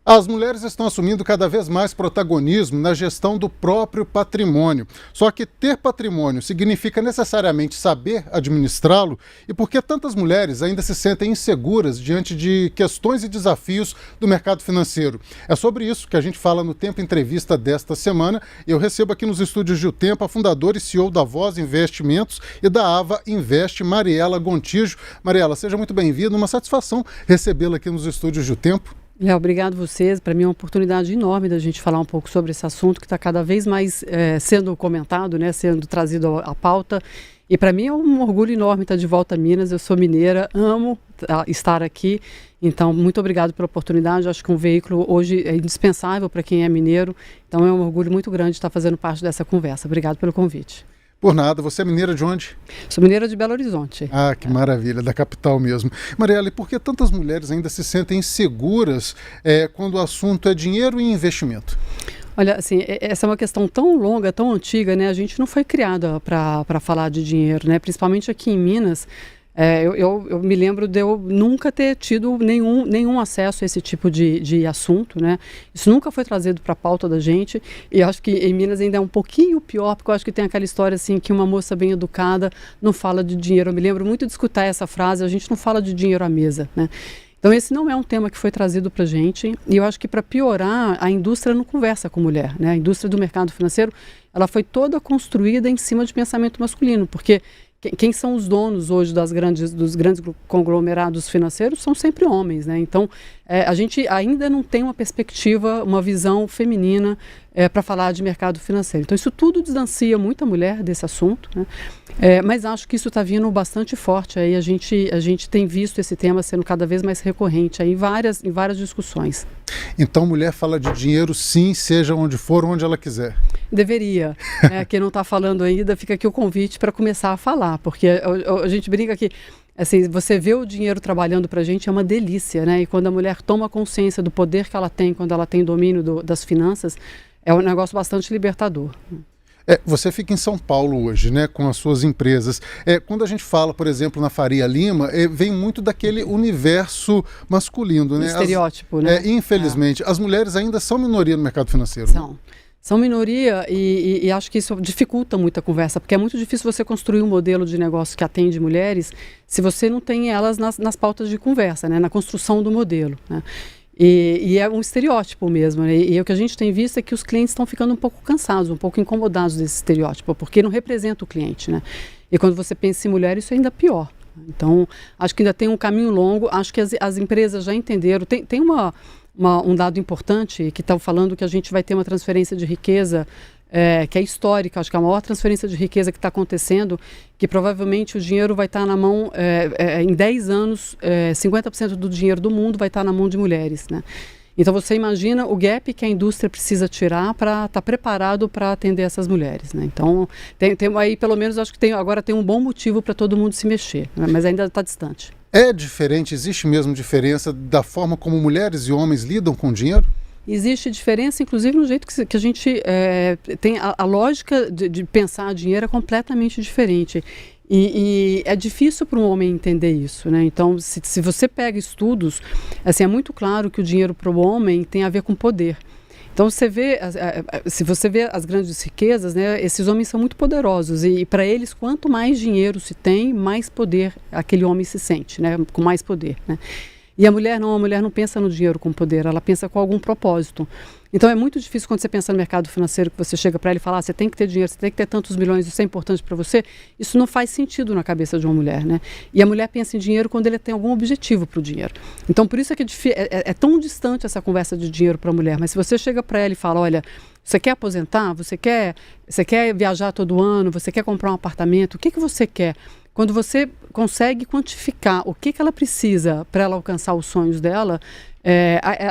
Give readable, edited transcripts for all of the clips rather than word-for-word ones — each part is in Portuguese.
As mulheres estão assumindo cada vez mais protagonismo na gestão do próprio patrimônio. Só que ter patrimônio significa necessariamente saber administrá-lo? E por que tantas mulheres ainda se sentem inseguras diante de questões e desafios do mercado financeiro? É sobre isso que a gente fala no Tempo Entrevista desta semana. Eu recebo aqui nos estúdios de O Tempo a fundadora e CEO da Voz Investimentos e da Ava Invest, Mariela Gontijo. Mariela, seja muito bem-vinda. Uma satisfação recebê-la aqui nos estúdios de O Tempo. Léo, obrigado vocês. Para mim é uma oportunidade enorme da gente falar um pouco sobre esse assunto que está cada vez mais sendo comentado, né, sendo trazido à pauta. E para mim é um orgulho enorme estar de volta a Minas. Eu sou mineira, amo estar aqui. Então, muito obrigado pela oportunidade. Eu acho que um veículo hoje é indispensável para quem é mineiro. Então, é um orgulho muito grande estar fazendo parte dessa conversa. Obrigado pelo convite. Por nada. Você é mineira de onde? Sou mineira de Belo Horizonte. Ah, que maravilha, da capital mesmo. Mariela, e por que tantas mulheres ainda se sentem inseguras quando o assunto é dinheiro e investimento? Olha, assim, essa é uma questão tão longa, tão antiga, né? A gente não foi criada para falar de dinheiro, né? Principalmente aqui em Minas. Eu me lembro de eu nunca ter tido nenhum acesso a esse tipo de assunto, né? Isso nunca foi trazido para a pauta da gente, e acho que em Minas ainda é um pouquinho pior, porque eu acho que tem aquela história assim que uma moça bem educada não fala de dinheiro. Eu me lembro muito de escutar essa frase: a gente não fala de dinheiro à mesa, né? Então esse não é um tema que foi trazido para a gente, e eu acho que, para piorar, a indústria não conversa com mulher, né? A indústria do mercado financeiro, ela foi toda construída em cima de pensamento masculino, porque quem são os donos hoje dos grandes conglomerados financeiros são sempre homens, né? Então, a gente ainda não tem uma perspectiva, uma visão feminina para falar de mercado financeiro. Então, isso tudo distancia muita mulher desse assunto, né? Mas acho que isso está vindo bastante forte. Aí a gente tem visto esse tema sendo cada vez mais recorrente aí em várias discussões. Então, mulher fala de dinheiro, sim, seja onde for, onde ela quiser. Deveria. Quem não está falando ainda, fica aqui o convite para começar a falar, porque a gente brinca que, assim, você vê o dinheiro trabalhando para a gente é uma delícia, né? E quando a mulher toma consciência do poder que ela tem, quando ela tem domínio das finanças, é um negócio bastante libertador. Você fica em São Paulo hoje, né, com as suas empresas. Quando a gente fala, por exemplo, na Faria Lima, vem muito daquele universo masculino, né? Estereótipo, né? Infelizmente, as mulheres ainda são minoria no mercado financeiro. São minoria, e acho que isso dificulta muito a conversa, porque é muito difícil você construir um modelo de negócio que atende mulheres se você não tem elas nas pautas de conversa, né, na construção do modelo, né? E é um estereótipo mesmo, né? E o que a gente tem visto é que os clientes estão ficando um pouco cansados, um pouco incomodados desse estereótipo, porque não representa o cliente, né? E quando você pensa em mulher, isso é ainda pior. Então, acho que ainda tem um caminho longo. Acho que as empresas já entenderam. Tem um dado importante que está falando que a gente vai ter uma transferência de riqueza que é histórica. Acho que é a maior transferência de riqueza que está acontecendo, que provavelmente o dinheiro vai estar na mão, em 10 anos, 50% do dinheiro do mundo vai estar na mão de mulheres, né? Então você imagina o gap que a indústria precisa tirar para estar preparado para atender essas mulheres, né? Então tem aí, pelo menos, acho que agora tem um bom motivo para todo mundo se mexer, né? Mas ainda está distante. É diferente, existe mesmo diferença da forma como mulheres e homens lidam com o dinheiro? Existe diferença, inclusive, no jeito que a gente tem a lógica de pensar dinheiro é completamente diferente. E é difícil para um homem entender isso, né? Então, se você pega estudos, assim, é muito claro que o dinheiro para o homem tem a ver com poder. Então, se você vê as grandes riquezas, né, esses homens são muito poderosos, e para eles, quanto mais dinheiro se tem, mais poder aquele homem se sente, né, com mais poder, né? E a mulher não pensa no dinheiro com poder, ela pensa com algum propósito. Então é muito difícil quando você pensa no mercado financeiro, que você chega para ela e fala: você tem que ter dinheiro, você tem que ter tantos milhões, isso é importante para você. Isso não faz sentido na cabeça de uma mulher, né? E a mulher pensa em dinheiro quando ele tem algum objetivo para o dinheiro. Então por isso é que é tão distante essa conversa de dinheiro para a mulher. Mas se você chega para ela e fala: olha, você quer aposentar? Você quer viajar todo ano? Você quer comprar um apartamento? O que você quer? Quando você consegue quantificar o que ela precisa para ela alcançar os sonhos dela,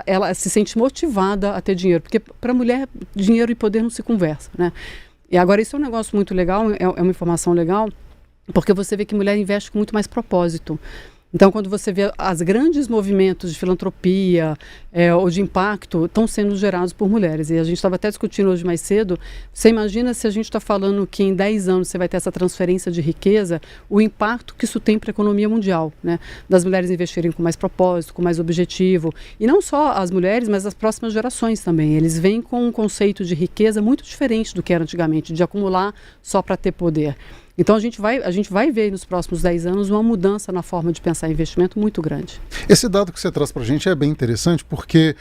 ela se sente motivada a ter dinheiro. Porque para a mulher, dinheiro e poder não se conversa, né? E agora, isso é um negócio muito legal, é uma informação legal, porque você vê que mulher investe com muito mais propósito. Então, quando você vê as grandes movimentos de filantropia ou de impacto, estão sendo gerados por mulheres. E a gente estava até discutindo hoje mais cedo, você imagina se a gente está falando que em 10 anos você vai ter essa transferência de riqueza, o impacto que isso tem para a economia mundial, né? Das mulheres investirem com mais propósito, com mais objetivo. E não só as mulheres, mas as próximas gerações também. Eles vêm com um conceito de riqueza muito diferente do que era antigamente, de acumular só para ter poder. Então a gente vai ver nos próximos 10 anos uma mudança na forma de pensar investimento muito grande. Esse dado que você traz para a gente é bem interessante porque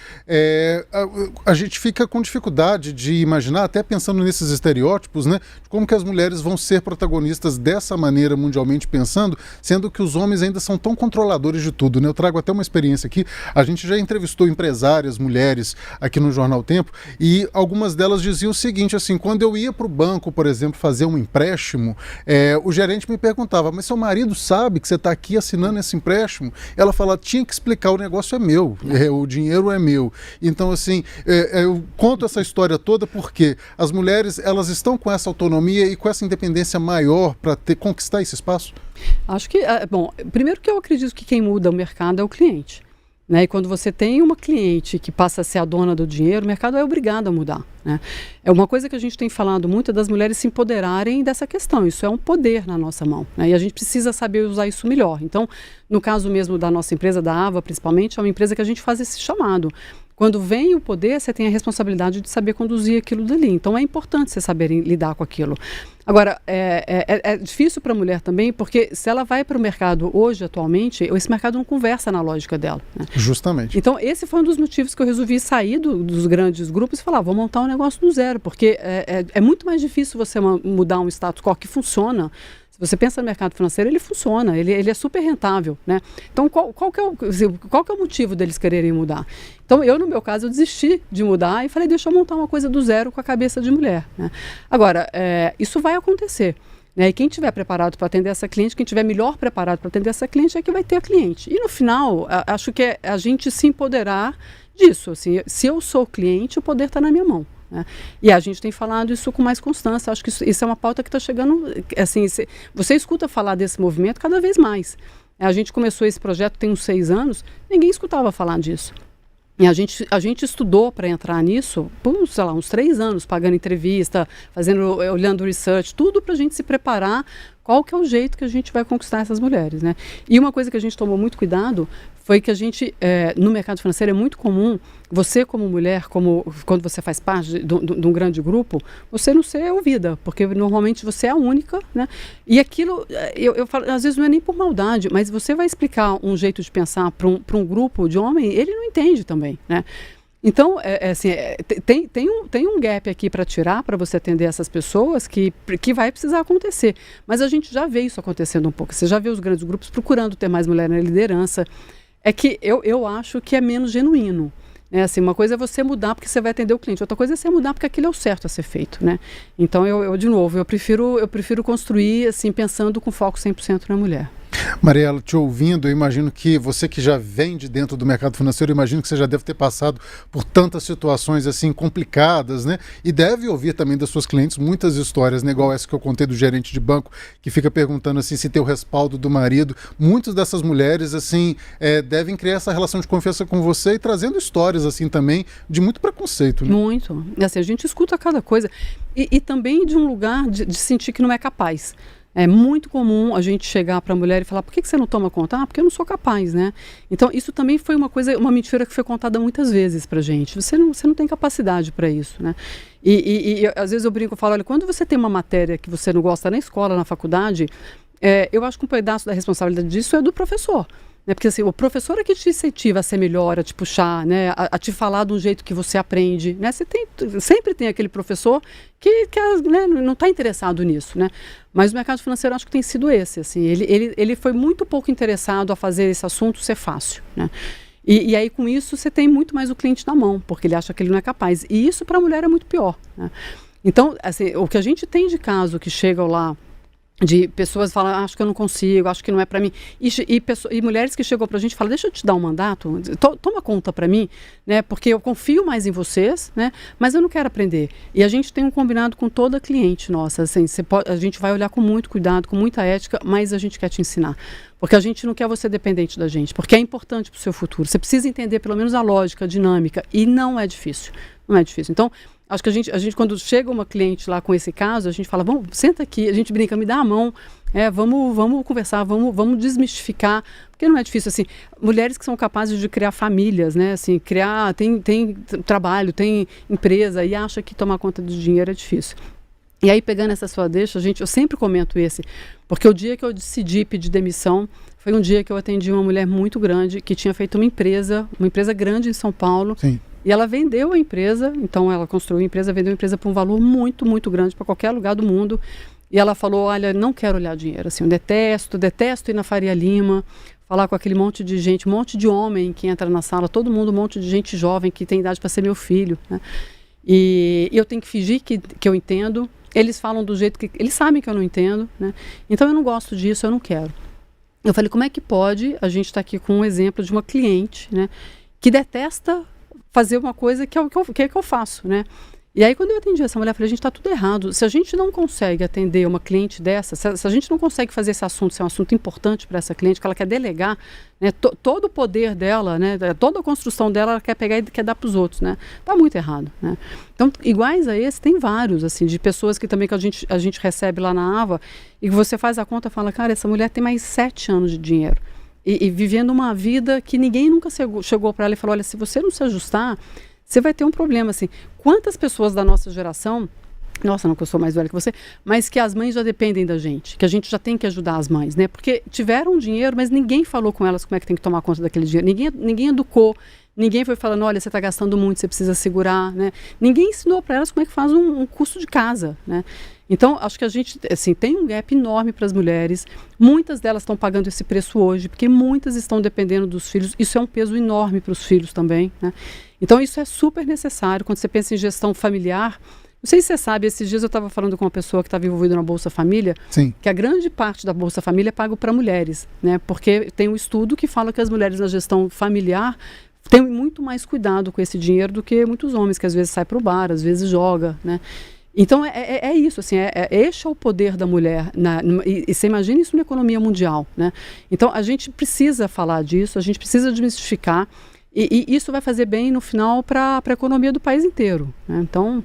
a gente fica com dificuldade de imaginar, até pensando nesses estereótipos, né, de como que as mulheres vão ser protagonistas dessa maneira mundialmente pensando, sendo que os homens ainda são tão controladores de tudo, né? Eu trago até uma experiência aqui, a gente já entrevistou empresárias, mulheres aqui no Jornal Tempo, e algumas delas diziam o seguinte, assim, quando eu ia para o banco, por exemplo, fazer um empréstimo, o gerente me perguntava, mas seu marido sabe que você está aqui assinando esse empréstimo? Ela falava, tinha que explicar, o negócio é meu, o dinheiro é meu. Então, assim, eu conto essa história toda porque as mulheres, elas estão com essa autonomia e com essa independência maior para conquistar esse espaço? Acho que, bom, primeiro que eu acredito que quem muda o mercado é o cliente. Né? E quando você tem uma cliente que passa a ser a dona do dinheiro, o mercado é obrigado a mudar. Né? É uma coisa que a gente tem falado muito, é das mulheres se empoderarem dessa questão. Isso é um poder na nossa mão. Né? E a gente precisa saber usar isso melhor. Então, no caso mesmo da nossa empresa, da AVA principalmente, é uma empresa que a gente faz esse chamado. Quando vem o poder, você tem a responsabilidade de saber conduzir aquilo dali. Então é importante você saber lidar com aquilo. Agora, é difícil para a mulher também, porque se ela vai para o mercado hoje, atualmente, esse mercado não conversa na lógica dela. Né? Justamente. Então esse foi um dos motivos que eu resolvi sair dos grandes grupos e falar, vou montar um negócio do zero, porque é muito mais difícil você mudar um status quo que funciona. Se você pensa no mercado financeiro, ele funciona, ele é super rentável, né? Então, qual que é o motivo deles quererem mudar? Então, no meu caso, eu desisti de mudar e falei, deixa eu montar uma coisa do zero com a cabeça de mulher. Né? Agora, isso vai acontecer. Né? E quem estiver preparado para atender essa cliente, quem estiver melhor preparado para atender essa cliente é que vai ter a cliente. E no final, acho que é a gente se empoderar disso. Assim, se eu sou cliente, o poder está na minha mão. Né? E a gente tem falado isso com mais constância. Acho que isso é uma pauta que está chegando. Assim, você escuta falar desse movimento cada vez mais. A gente começou esse projeto tem uns 6 anos, ninguém escutava falar disso. E a gente estudou para entrar nisso por, sei lá, uns 3 anos, pagando entrevista, olhando research, tudo para a gente se preparar qual que é o jeito que a gente vai conquistar essas mulheres. Né? E uma coisa que a gente tomou muito cuidado foi que a gente, no mercado financeiro, é muito comum, você como mulher, quando você faz parte de um grande grupo, você não ser ouvida, porque normalmente você é a única, né? E aquilo, eu falo, às vezes não é nem por maldade, mas você vai explicar um jeito de pensar para um grupo de homem, ele não entende também, né? Então, tem um gap aqui para tirar, para você atender essas pessoas que vai precisar acontecer. Mas a gente já vê isso acontecendo um pouco. Você já vê os grandes grupos procurando ter mais mulher na liderança. É que eu acho que é menos genuíno. Né? Assim, uma coisa é você mudar porque você vai atender o cliente, outra coisa é você mudar porque aquilo é o certo a ser feito. Né? Então, de novo, eu prefiro construir assim, pensando com foco 100% na mulher. Mariela, te ouvindo, eu imagino que você que já vem de dentro do mercado financeiro, eu imagino que você já deve ter passado por tantas situações assim complicadas, né? E deve ouvir também das suas clientes muitas histórias, né? Igual essa que eu contei do gerente de banco, que fica perguntando assim se tem o respaldo do marido. Muitas dessas mulheres assim devem criar essa relação de confiança com você e trazendo histórias assim também de muito preconceito. Né? Muito. Assim, a gente escuta cada coisa e também de um lugar de sentir que não é capaz. É muito comum a gente chegar para a mulher e falar, por que você não toma conta? Ah, porque eu não sou capaz, né? Então, isso também foi uma mentira que foi contada muitas vezes para a gente. Você não tem capacidade para isso, né? E às vezes eu brinco e falo, olha, quando você tem uma matéria que você não gosta na escola, na faculdade, eu acho que um pedaço da responsabilidade disso é do professor. Né? Porque assim, o professor é que te incentiva a ser melhor, a te puxar, né? a te falar de um jeito que você aprende. Né? Sempre tem aquele professor que né, não está interessado nisso. Né? Mas o mercado financeiro acho que tem sido esse. Assim, ele foi muito pouco interessado a fazer esse assunto ser fácil. Né? E aí com isso você tem muito mais o cliente na mão, porque ele acha que ele não é capaz. E isso para a mulher é muito pior. Né? Então, assim, o que a gente tem de caso que chegam lá de pessoas falam, acho que eu não consigo, acho que não é para mim, e mulheres que chegam para a gente e falam, deixa eu te dar um mandato, toma conta para mim, né, porque eu confio mais em vocês, né, mas eu não quero aprender. E a gente tem um combinado com toda cliente nossa, assim, a gente vai olhar com muito cuidado, com muita ética, mas a gente quer te ensinar. Porque a gente não quer você dependente da gente, porque é importante para o seu futuro. Você precisa entender pelo menos a lógica, a dinâmica, e não é difícil. Não é difícil. Então, acho que a gente quando chega uma cliente lá com esse caso, a gente fala, vamos, senta aqui, a gente brinca, me dá a mão, vamos conversar, vamos desmistificar, porque não é difícil, assim, mulheres que são capazes de criar famílias, né, assim, tem trabalho, tem empresa, e acha que tomar conta do dinheiro é difícil. E aí, pegando essa sua deixa, eu sempre comento porque o dia que eu decidi pedir demissão, foi um dia que eu atendi uma mulher muito grande, que tinha feito uma empresa grande em São Paulo. Sim. E ela vendeu a empresa, então ela construiu a empresa, vendeu a empresa por um valor muito, muito grande para qualquer lugar do mundo. E ela falou, olha, não quero olhar dinheiro, assim, eu detesto ir na Faria Lima, falar com aquele monte de gente, um monte de homem que entra na sala, todo mundo, um monte de gente jovem que tem idade para ser meu filho, né? E eu tenho que fingir que eu entendo. Eles falam do jeito que... Eles sabem que eu não entendo, né? Então eu não gosto disso, eu não quero. Eu falei, como é que pode a gente estar aqui com um exemplo de uma cliente, né, que detesta fazer uma coisa que é o que eu faço, né? E aí, quando eu atendi essa mulher, eu falei, a gente está tudo errado. Se a gente não consegue atender uma cliente dessa, se a gente não consegue fazer esse assunto ser um assunto importante para essa cliente, que ela quer delegar, né, todo o poder dela, né, toda a construção dela, ela quer pegar e quer dar para os outros, né? Está muito errado, né? Então, iguais a esse, tem vários, assim, de pessoas que também que a gente recebe lá na AVA, e que você faz a conta e fala, cara, essa mulher tem mais 7 anos de dinheiro. E vivendo uma vida que ninguém nunca chegou para ela e falou, olha, se você não se ajustar, você vai ter um problema, assim. Quantas pessoas da nossa geração, nossa, não que eu sou mais velha que você, mas que as mães já dependem da gente, que a gente já tem que ajudar as mães, né? Porque tiveram dinheiro, mas ninguém falou com elas como é que tem que tomar conta daquele dinheiro. Ninguém educou, ninguém foi falando, olha, você está gastando muito, você precisa segurar, né? Ninguém ensinou para elas como é que faz um custo de casa, né? Então, acho que a gente, assim, tem um gap enorme para as mulheres. Muitas delas estão pagando esse preço hoje, porque muitas estão dependendo dos filhos. Isso é um peso enorme para os filhos também, né? Então, isso é super necessário. Quando você pensa em gestão familiar, não sei se você sabe, esses dias eu estava falando com uma pessoa que estava envolvida na Bolsa Família, Sim. que a grande parte da Bolsa Família é pago para mulheres, né? Porque tem um estudo que fala que as mulheres na gestão familiar têm muito mais cuidado com esse dinheiro do que muitos homens, que às vezes sai para o bar, às vezes joga, né? Então, é isso, assim, este é o poder da mulher, e você imagina isso na economia mundial, né? Então, a gente precisa falar disso, a gente precisa desmistificar, e isso vai fazer bem, no final, para a economia do país inteiro, né? Então,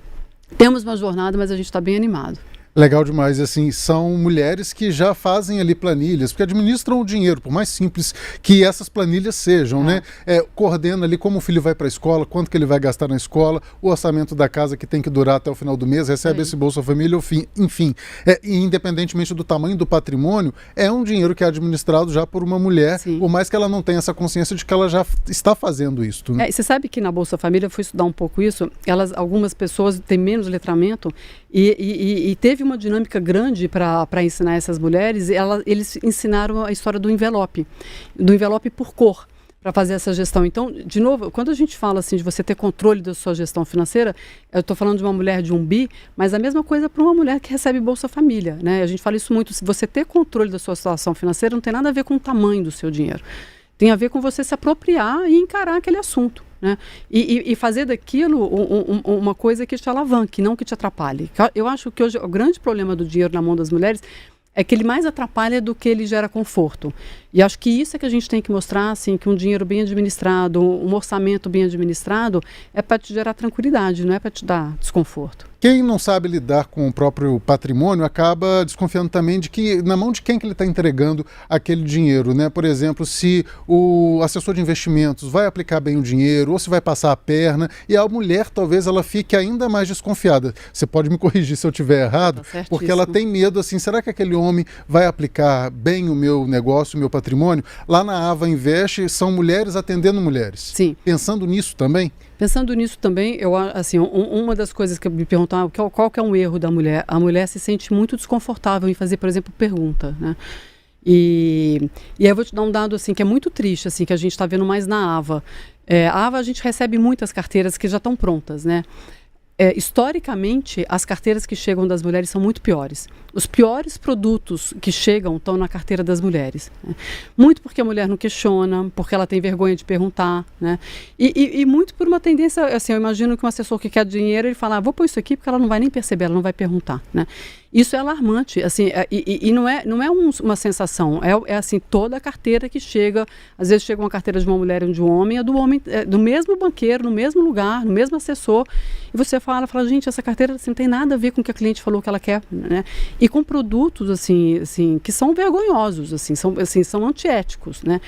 temos uma jornada, mas a gente está bem animado. Legal demais, assim, são mulheres que já fazem ali planilhas, porque administram o dinheiro, por mais simples que essas planilhas sejam, né? Coordena ali como o filho vai para a escola, quanto que ele vai gastar na escola, o orçamento da casa que tem que durar até o final do mês, recebe esse Bolsa Família, enfim. E independentemente do tamanho do patrimônio, é um dinheiro que é administrado já por uma mulher, Sim. por mais que ela não tenha essa consciência de que ela já está fazendo isso, né? Você sabe que na Bolsa Família, eu fui estudar um pouco isso, algumas pessoas têm menos letramento e teve uma dinâmica grande para ensinar essas mulheres. Eles ensinaram a história do envelope por cor, para fazer essa gestão. Então, de novo, quando a gente fala assim de você ter controle da sua gestão financeira, eu estou falando de uma mulher de 1 bi, mas a mesma coisa para uma mulher que recebe Bolsa Família, né? A gente fala isso muito, se você ter controle da sua situação financeira, não tem nada a ver com o tamanho do seu dinheiro. Tem a ver com você se apropriar e encarar aquele assunto, né? E fazer daquilo uma coisa que te alavanque, não que te atrapalhe. Eu acho que hoje o grande problema do dinheiro na mão das mulheres é que ele mais atrapalha do que ele gera conforto. E acho que isso é que a gente tem que mostrar, assim, que um dinheiro bem administrado, um orçamento bem administrado, é para te gerar tranquilidade, não é para te dar desconforto. Quem não sabe lidar com o próprio patrimônio acaba desconfiando também de que, na mão de quem que ele está entregando aquele dinheiro, né? Por exemplo, se o assessor de investimentos vai aplicar bem o dinheiro ou se vai passar a perna, e a mulher talvez ela fique ainda mais desconfiada. Você pode me corrigir se eu estiver errado, porque ela tem medo, assim, será que aquele homem vai aplicar bem o meu negócio, o meu patrimônio? Lá na Ava Invest são mulheres atendendo mulheres. Sim. Pensando nisso também? Pensando nisso também, eu assim, uma das coisas que eu me perguntava, qual que é um erro da mulher? A mulher se sente muito desconfortável em fazer, por exemplo, pergunta, né? E aí eu vou te dar um dado assim que é muito triste, assim, que a gente está vendo mais na Ava. A Ava, a gente recebe muitas carteiras que já estão prontas, né? historicamente, as carteiras que chegam das mulheres são muito piores. Os piores produtos que chegam estão na carteira das mulheres, né? Muito porque a mulher não questiona, porque ela tem vergonha de perguntar, né? E muito por uma tendência, assim, eu imagino que um assessor que quer dinheiro, ele fala, vou pôr isso aqui porque ela não vai nem perceber, ela não vai perguntar, né? Isso é alarmante, assim, e não é uma sensação, é assim, toda a carteira que chega, às vezes chega uma carteira de uma mulher e de um homem, do mesmo banqueiro, no mesmo lugar, no mesmo assessor, e você fala, gente, essa carteira assim, não tem nada a ver com o que a cliente falou que ela quer, né? E com produtos, assim, que são vergonhosos, são antiéticos, né?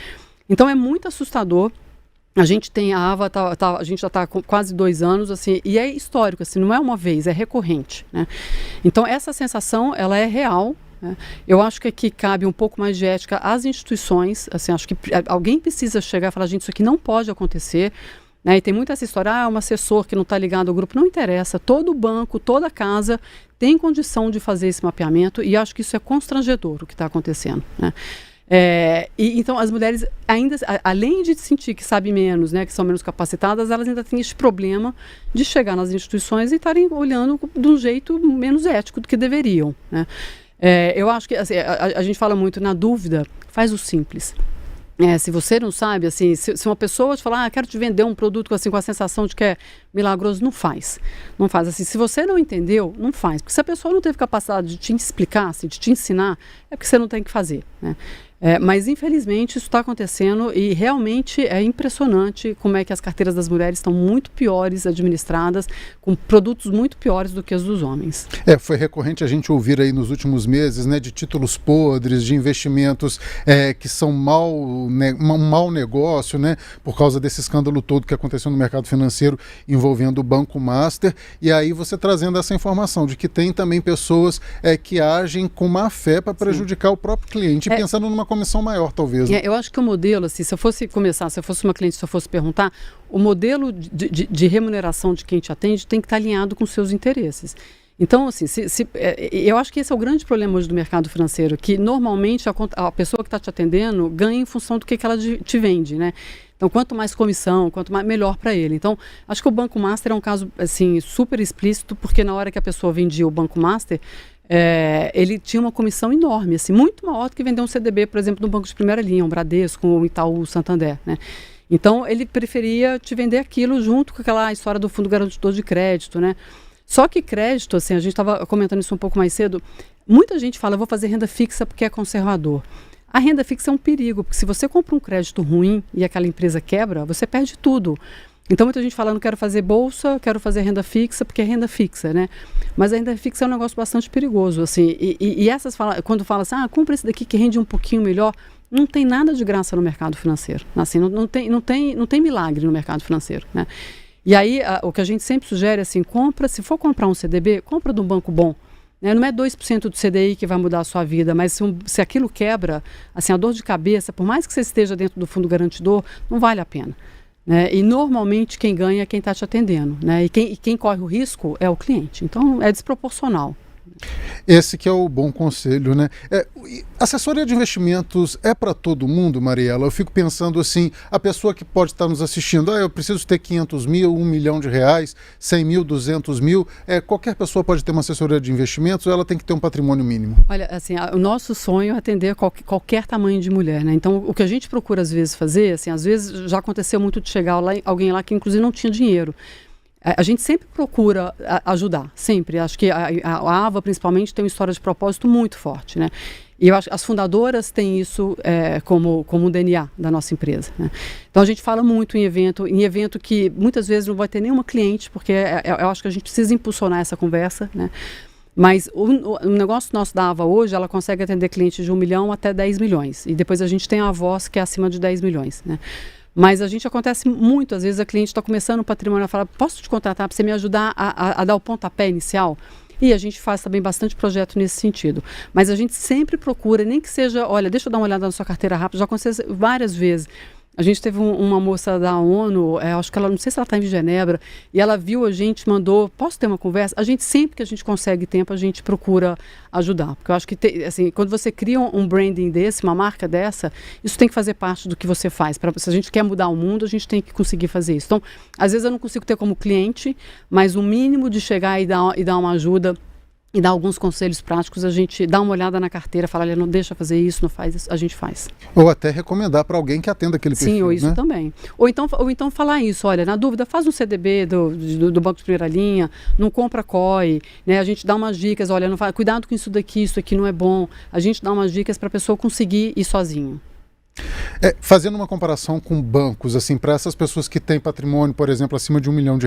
Então é muito assustador. A gente tem a AVA, a gente já está com quase 2 anos, assim, e é histórico, assim, não é uma vez, é recorrente, né? Então essa sensação, ela é real, né? Eu acho que aqui cabe um pouco mais de ética às instituições, assim, acho que alguém precisa chegar e falar, gente, isso aqui não pode acontecer, né? E tem muita essa história, um assessor que não está ligado ao grupo, não interessa, todo banco, toda casa tem condição de fazer esse mapeamento, e acho que isso é constrangedor o que está acontecendo, né? Então as mulheres ainda, além de sentir que sabem menos, né, que são menos capacitadas, elas ainda têm esse problema de chegar nas instituições e estarem olhando de um jeito menos ético do que deveriam, né? Eu acho que assim, a gente fala muito, na dúvida, faz o simples. Se você não sabe, assim, se uma pessoa te falar, quero te vender um produto assim, com a sensação de que é milagroso, não faz. Não faz. Assim, se você não entendeu, não faz. Porque se a pessoa não teve capacidade de te explicar, assim, de te ensinar, é porque você não tem que fazer, né? Mas infelizmente isso está acontecendo e realmente é impressionante como é que as carteiras das mulheres estão muito piores administradas, com produtos muito piores do que os dos homens. Foi recorrente a gente ouvir aí nos últimos meses, né, de títulos podres, de investimentos que são um mau negócio, né, por causa desse escândalo todo que aconteceu no mercado financeiro envolvendo o Banco Master, e aí você trazendo essa informação de que tem também pessoas que agem com má fé para prejudicar o próprio cliente, pensando numa comissão maior, talvez. Né? Eu acho que o modelo, assim, se eu fosse uma cliente, se eu fosse perguntar, o modelo de remuneração de quem te atende tem que estar alinhado com os seus interesses. Então, assim, eu acho que esse é o grande problema hoje do mercado financeiro, que normalmente a pessoa que está te atendendo ganha em função do que ela te vende, né? Então, quanto mais comissão, quanto mais, melhor para ele. Então, acho que o Banco Master é um caso, assim, super explícito, porque na hora que a pessoa vendia o Banco Master, ele tinha uma comissão enorme, assim, muito maior do que vender um CDB, por exemplo, no banco de primeira linha, um Bradesco, um Itaú, Santander, né? Então, ele preferia te vender aquilo junto com aquela história do fundo garantidor de crédito, né? Só que crédito, assim, a gente estava comentando isso um pouco mais cedo, muita gente fala, eu vou fazer renda fixa porque é conservador. A renda fixa é um perigo, porque se você compra um crédito ruim e aquela empresa quebra, você perde tudo. Então, muita gente fala, não quero fazer bolsa, quero fazer renda fixa, porque é renda fixa, né? Mas a renda fixa é um negócio bastante perigoso, assim. E quando fala assim, compra esse daqui que rende um pouquinho melhor, não tem nada de graça no mercado financeiro. Assim, não tem milagre no mercado financeiro, né? E aí, o que a gente sempre sugere é assim, se for comprar um CDB, compra de um banco bom. Né? Não é 2% do CDI que vai mudar a sua vida, mas se aquilo quebra, assim, a dor de cabeça, por mais que você esteja dentro do fundo garantidor, não vale a pena. Né? E normalmente quem ganha é quem está te atendendo, né? E quem corre o risco é o cliente. Então é desproporcional. Esse que é o bom conselho, né? Assessoria de investimentos é para todo mundo, Mariela? Eu fico pensando assim, a pessoa que pode estar nos assistindo, eu preciso ter 500 mil, R$1 milhão, 100 mil, 200 mil, qualquer pessoa pode ter uma assessoria de investimentos ou ela tem que ter um patrimônio mínimo? Olha, assim, o nosso sonho é atender qualquer tamanho de mulher, né? Então, o que a gente procura às vezes fazer, assim, às vezes já aconteceu muito de chegar alguém lá que inclusive não tinha dinheiro. A gente sempre procura ajudar, sempre. Acho que a AVA, principalmente, tem uma história de propósito muito forte, né? E eu acho que as fundadoras têm isso como um DNA da nossa empresa, né? Então, a gente fala muito em evento que muitas vezes não vai ter nenhuma cliente, porque eu acho que a gente precisa impulsionar essa conversa, né? Mas o negócio nosso da AVA hoje, ela consegue atender clientes de 1 milhão até 10 milhões. E depois a gente tem a Voz, que é acima de 10 milhões, né? Mas acontece muito, às vezes a cliente está começando o patrimônio, ela fala, posso te contratar para você me ajudar a dar o pontapé inicial? E a gente faz também bastante projeto nesse sentido. Mas a gente sempre procura, nem que seja, olha, deixa eu dar uma olhada na sua carteira rápida, já aconteceu várias vezes, A gente teve uma moça da ONU, acho que ela, não sei se ela está em Genebra, e ela viu a gente, mandou, posso ter uma conversa? A gente, sempre que a gente consegue tempo, a gente procura ajudar. Porque eu acho que, assim, quando você cria um branding desse, uma marca dessa, isso tem que fazer parte do que você faz. Se a gente quer mudar o mundo, a gente tem que conseguir fazer isso. Então, às vezes eu não consigo ter como cliente, mas o mínimo de chegar e dar uma ajuda e dar alguns conselhos práticos, a gente dá uma olhada na carteira, fala, olha, não deixa fazer isso, não faz isso, a gente faz. Ou até recomendar para alguém que atenda aquele perfil. Sim, ou isso, né? Também. Ou então falar isso, olha, na dúvida, faz um CDB do Banco de Primeira Linha, não compra COI, né? A gente dá umas dicas, olha, não faz, cuidado com isso aqui não é bom. A gente dá umas dicas para a pessoa conseguir ir sozinho. Fazendo uma comparação com bancos, assim, para essas pessoas que têm patrimônio, por exemplo, acima de R$1 milhão,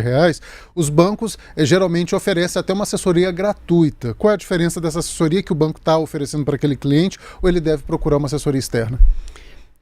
os bancos geralmente oferecem até uma assessoria gratuita. Qual é a diferença dessa assessoria que o banco está oferecendo para aquele cliente, ou ele deve procurar uma assessoria externa?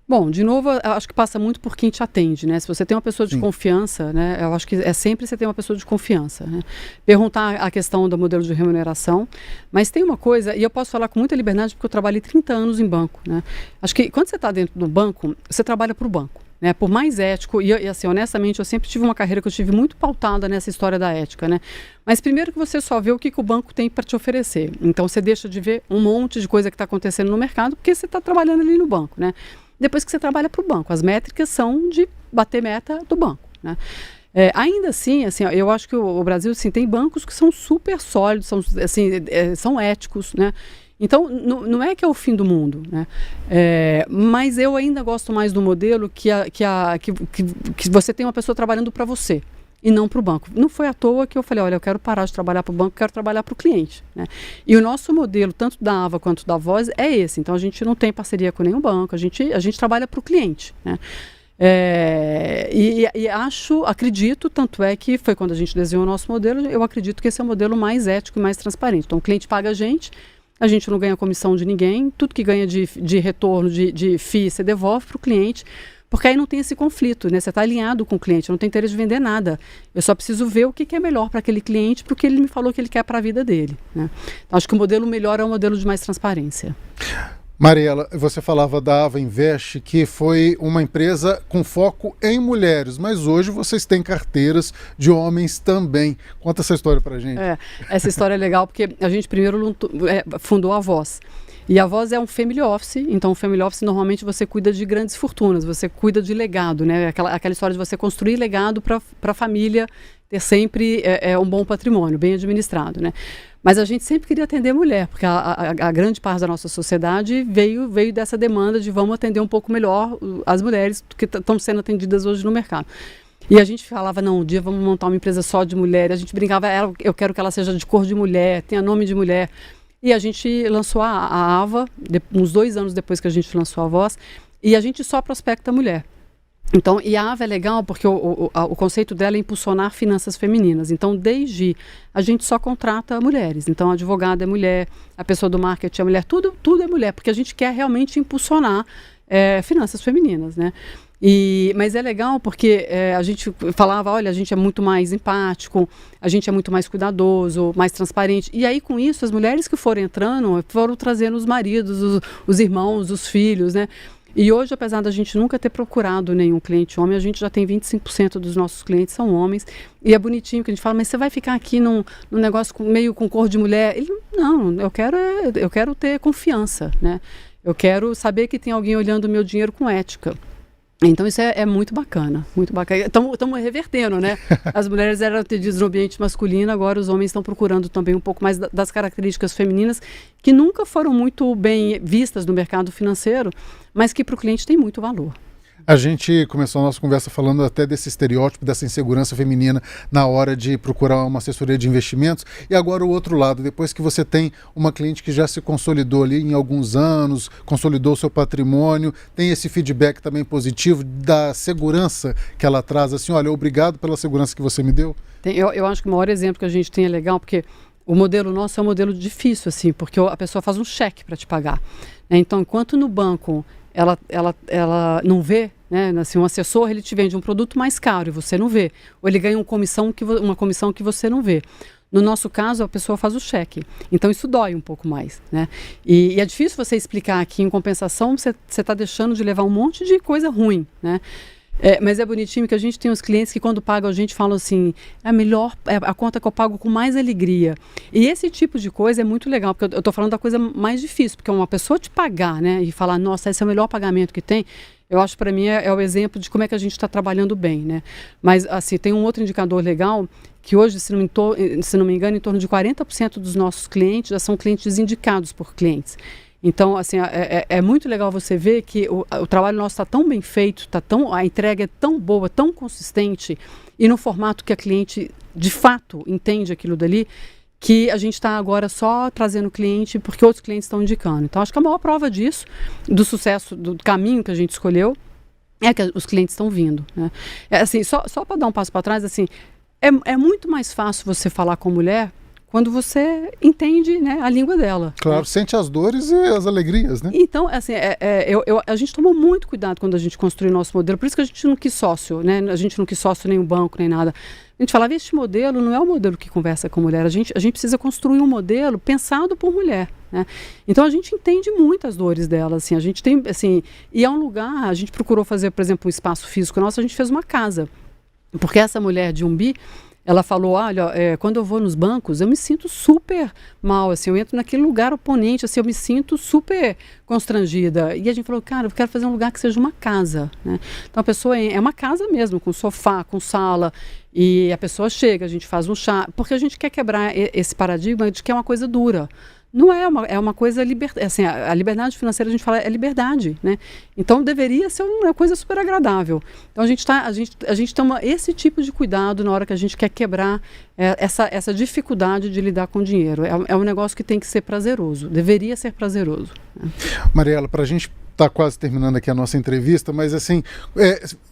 Bom, de novo, eu acho que passa muito por quem te atende, né? Se você tem uma pessoa de confiança, né? Eu acho que é sempre você ter uma pessoa de confiança, né? Perguntar a questão do modelo de remuneração, mas tem uma coisa, e eu posso falar com muita liberdade porque eu trabalhei 30 anos em banco, né? Acho que quando você está dentro do banco, você trabalha para o banco, né? Por mais ético, e assim, honestamente, eu sempre tive uma carreira que eu tive muito pautada nessa história da ética, né? Mas primeiro que você só vê o que o banco tem para te oferecer. Então você deixa de ver um monte de coisa que está acontecendo no mercado porque você está trabalhando ali no banco, né? Depois que você trabalha para o banco. As métricas são de bater meta do banco, né? Ainda assim, eu acho que o Brasil, assim, tem bancos que são super sólidos, são éticos, né? Então, não é que é o fim do mundo, né? Mas eu ainda gosto mais do modelo que você tem uma pessoa trabalhando para você e não para o banco. Não foi à toa que eu falei, olha, eu quero parar de trabalhar para o banco, quero trabalhar para o cliente, né? E o nosso modelo, tanto da Ava quanto da Voz, é esse. Então, a gente não tem parceria com nenhum banco, a gente trabalha para o cliente, né? Acredito, tanto é que foi quando a gente desenhou o nosso modelo, eu acredito que esse é o modelo mais ético e mais transparente. Então, o cliente paga a gente não ganha comissão de ninguém, tudo que ganha de retorno, de FII, você devolve para o cliente, porque aí não tem esse conflito, né? Você está alinhado com o cliente, eu não tenho interesse de vender nada. Eu só preciso ver o que é melhor para aquele cliente, porque ele me falou que ele quer para a vida dele, né? Então, acho que o modelo melhor é o modelo de mais transparência. Mariela, você falava da Ava Invest, que foi uma empresa com foco em mulheres, mas hoje vocês têm carteiras de homens também. Conta essa história para a gente. Essa história é legal porque a gente primeiro fundou a Voz. E a Voz é um family office, então o family office normalmente você cuida de grandes fortunas, você cuida de legado, né? Aquela história de você construir legado para a família ter sempre um bom patrimônio, bem administrado, né? Mas a gente sempre queria atender mulher, porque a grande parte da nossa sociedade veio dessa demanda de vamos atender um pouco melhor as mulheres que estão sendo atendidas hoje no mercado. E a gente falava, não, um dia vamos montar uma empresa só de mulher. A gente brincava, eu quero que ela seja de cor de mulher, tenha nome de mulher. E a gente lançou a Ava, uns 2 anos depois que a gente lançou a Voz, e a gente só prospecta mulher. Então, e a Ava é legal porque o conceito dela é impulsionar finanças femininas. Então, desde a gente só contrata mulheres. Então, a advogada é mulher, a pessoa do marketing é mulher, tudo é mulher, porque a gente quer realmente impulsionar finanças femininas, né? Mas é legal porque a gente falava, olha, a gente é muito mais empático, a gente é muito mais cuidadoso, mais transparente. E aí, com isso, as mulheres que foram entrando, foram trazendo os maridos, os irmãos, os filhos, né? E hoje, apesar da gente nunca ter procurado nenhum cliente homem, a gente já tem 25% dos nossos clientes são homens. E é bonitinho que a gente fala, mas você vai ficar aqui num negócio meio com cor de mulher? Ele, não, eu quero ter confiança, né? Eu quero saber que tem alguém olhando o meu dinheiro com ética. Então isso é muito bacana, muito bacana. Estamos revertendo, né? As mulheres eram atendidas no ambiente masculino, agora os homens estão procurando também um pouco mais das características femininas que nunca foram muito bem vistas no mercado financeiro, mas que para o cliente tem muito valor. A gente começou a nossa conversa falando até desse estereótipo, dessa insegurança feminina na hora de procurar uma assessoria de investimentos. E agora o outro lado, depois que você tem uma cliente que já se consolidou ali em alguns anos, consolidou o seu patrimônio, tem esse feedback também positivo da segurança que ela traz, assim, olha, obrigado pela segurança que você me deu. Eu acho que o maior exemplo que a gente tem é legal, porque o modelo nosso é um modelo difícil, assim, porque a pessoa faz um cheque para te pagar. Então, enquanto no banco ela não vê, né? Assim, um assessor ele te vende um produto mais caro e você não vê, ou ele ganha uma comissão que você não vê. No nosso caso, a pessoa faz o cheque. Então, isso dói um pouco mais, né? E é difícil você explicar que, em compensação, você está deixando de levar um monte de coisa ruim, né? Mas é bonitinho que a gente tem uns clientes que quando pagam a gente fala assim, é a conta que eu pago com mais alegria. E esse tipo de coisa é muito legal, porque eu estou falando da coisa mais difícil, porque uma pessoa te pagar, né, e falar, nossa, esse é o melhor pagamento que tem, eu acho para mim é o exemplo de como é que a gente está trabalhando bem, né? Mas assim, tem um outro indicador legal, que hoje, se não me engano, em torno de 40% dos nossos clientes já são clientes indicados por clientes. Então, assim, é muito legal você ver que o trabalho nosso está tão bem feito, a entrega é tão boa, tão consistente, e no formato que a cliente, de fato, entende aquilo dali, que a gente está agora só trazendo cliente porque outros clientes estão indicando. Então, acho que a maior prova disso, do sucesso, do caminho que a gente escolheu, é que os clientes estão vindo, né? Assim, só para dar um passo para trás, assim, é muito mais fácil você falar com a mulher quando você entende, né, a língua dela. Claro, né? sente as dores e as alegrias, né? Então, assim, a gente tomou muito cuidado quando a gente construiu o nosso modelo, por isso que a gente não quis sócio, né? A gente não quis sócio nem um banco, nem nada. A gente falava, este modelo não é o modelo que conversa com mulher, a gente precisa construir um modelo pensado por mulher, né? Então, a gente entende muito as dores dela, assim, a gente tem, assim, e é um lugar, a gente procurou fazer, por exemplo, um espaço físico nosso, a gente fez uma casa, porque essa mulher de Umbi, ela falou, olha, quando eu vou nos bancos, eu me sinto super mal, assim, eu entro naquele lugar oponente, assim, eu me sinto super constrangida. E a gente falou, cara, eu quero fazer um lugar que seja uma casa, né? Então a pessoa é uma casa mesmo, com sofá, com sala, e a pessoa chega, a gente faz um chá, porque a gente quer quebrar esse paradigma de que é uma coisa dura. Não é uma coisa, assim, a liberdade financeira, a gente fala, é liberdade, né? Então deveria ser uma coisa super agradável. Então a gente toma esse tipo de cuidado na hora que a gente quer quebrar essa dificuldade de lidar com dinheiro. É um negócio que tem que ser prazeroso, deveria ser prazeroso. Né? Mariela, para a gente está quase terminando aqui a nossa entrevista, mas assim,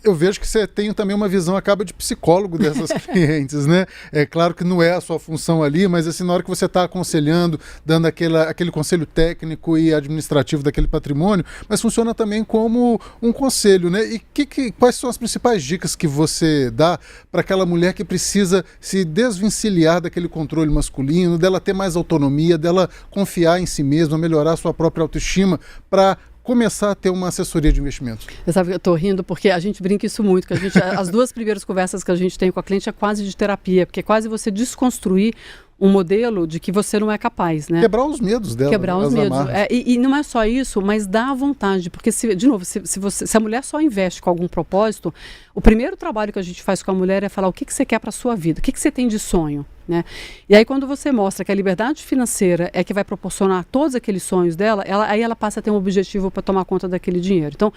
eu vejo que você tem também uma visão, acaba de psicólogo dessas clientes, né? É claro que não é a sua função ali, mas assim, na hora que você está aconselhando, dando aquele conselho técnico e administrativo daquele patrimônio, mas funciona também como um conselho, né? E quais são as principais dicas que você dá para aquela mulher que precisa se desvencilhar daquele controle masculino, dela ter mais autonomia, dela confiar em si mesma, melhorar a sua própria autoestima, para começar a ter uma assessoria de investimentos? Você sabe que eu estou rindo porque a gente brinca isso muito, que as duas primeiras conversas que a gente tem com a cliente é quase de terapia, porque é quase você desconstruir um modelo de que você não é capaz, né? Quebrar os medos dela. Quebrar os medos. E não é só isso, mas dá vontade, porque, se a mulher só investe com algum propósito, o primeiro trabalho que a gente faz com a mulher é falar o que você quer para a sua vida, o que você tem de sonho, né? E aí quando você mostra que a liberdade financeira é que vai proporcionar todos aqueles sonhos dela, aí ela passa a ter um objetivo para tomar conta daquele dinheiro. Então,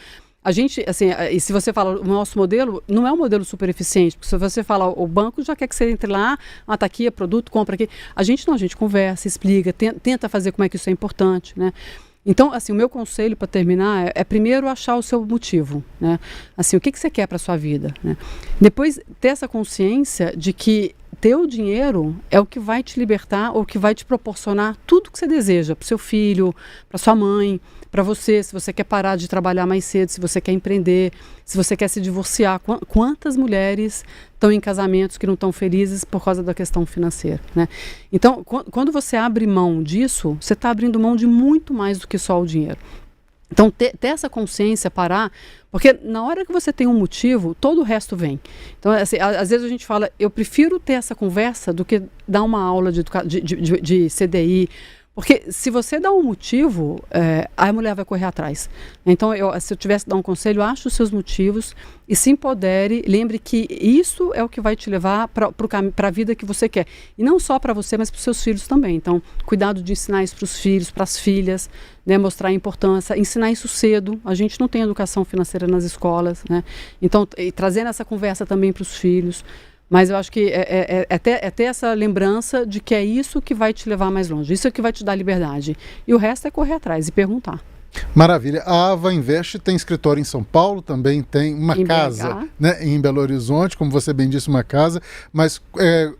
a gente, assim, e se você fala, o nosso modelo não é um modelo super eficiente, porque se você fala, o banco já quer que você entre lá, tá aqui, é produto, compra aqui. A gente não, a gente conversa, explica, tenta fazer como é que isso é importante, né? Então, assim, o meu conselho para terminar é primeiro achar o seu motivo, né? Assim, o que você quer para a sua vida, né? Depois, ter essa consciência de que ter o dinheiro é o que vai te libertar ou que vai te proporcionar tudo que você deseja para o seu filho, para sua mãe, para você, se você quer parar de trabalhar mais cedo, se você quer empreender, se você quer se divorciar. Quantas mulheres estão em casamentos que não estão felizes por causa da questão financeira, né? Então, quando você abre mão disso, você está abrindo mão de muito mais do que só o dinheiro. Então, ter essa consciência, parar, porque na hora que você tem um motivo, todo o resto vem. Então, assim, às vezes a gente fala, eu prefiro ter essa conversa do que dar uma aula de CDI, porque se você dá um motivo, a mulher vai correr atrás. Então, se eu tivesse que dar um conselho, ache os seus motivos e se empodere. Lembre que isso é o que vai te levar para a vida que você quer. E não só para você, mas para os seus filhos também. Então, cuidado de ensinar isso para os filhos, para as filhas, né, mostrar a importância, ensinar isso cedo. A gente não tem educação financeira nas escolas, né? Então, trazendo essa conversa também para os filhos. Mas eu acho que é ter essa lembrança de que é isso que vai te levar mais longe, isso é que vai te dar liberdade. E o resto é correr atrás e perguntar. Maravilha. A Ava Invest tem escritório em São Paulo, também tem uma casa, né, em Belo Horizonte, como você bem disse, uma casa, mas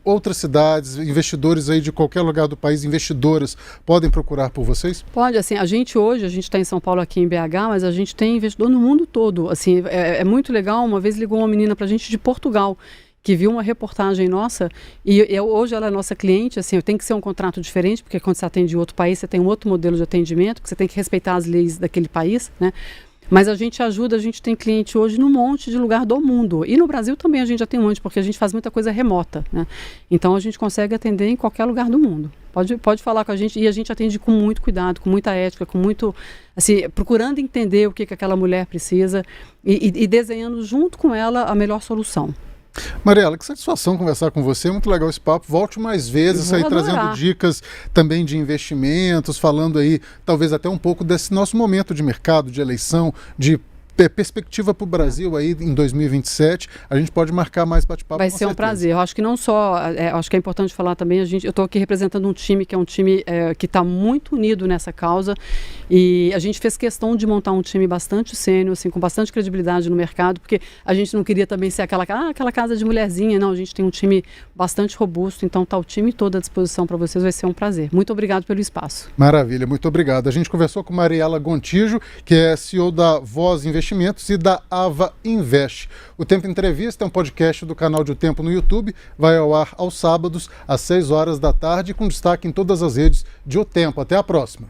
outras cidades, investidores aí de qualquer lugar do país, investidoras, podem procurar por vocês? Pode, assim, a gente está em São Paulo, aqui em BH, mas a gente tem investidor no mundo todo, assim, é muito legal. Uma vez ligou uma menina pra gente de Portugal, que viu uma reportagem nossa, e hoje ela é nossa cliente, assim, tem que ser um contrato diferente, porque quando você atende em outro país, você tem um outro modelo de atendimento, porque você tem que respeitar as leis daquele país, né? Mas a gente ajuda, a gente tem cliente hoje num monte de lugar do mundo. E no Brasil também a gente já tem um monte, porque a gente faz muita coisa remota, né? Então a gente consegue atender em qualquer lugar do mundo. Pode falar com a gente, e a gente atende com muito cuidado, com muita ética, com muito, assim, procurando entender o que aquela mulher precisa e desenhando junto com ela a melhor solução. Mariela, que satisfação conversar com você, muito legal esse papo. Volte mais vezes aí trazendo dicas também de investimentos, falando aí talvez até um pouco desse nosso momento de mercado, de eleição, de perspectiva para o Brasil aí em 2027. A gente pode marcar mais bate-papo. Vai ser um prazer. Eu acho que não só, acho que é importante falar também, eu estou aqui representando um time que é um time que está muito unido nessa causa, e a gente fez questão de montar um time bastante sênior, assim, com bastante credibilidade no mercado, porque a gente não queria também ser aquela casa de mulherzinha, não, a gente tem um time bastante robusto, então está o time todo à disposição para vocês, vai ser um prazer. Muito obrigado pelo espaço. Maravilha, muito obrigado. A gente conversou com Mariela Gontijo, que é CEO da Voz Investimentos e da Ava Invest. O Tempo Entrevista é um podcast do canal de O Tempo no YouTube, vai ao ar aos sábados às 6 horas da tarde, com destaque em todas as redes de O Tempo. Até a próxima.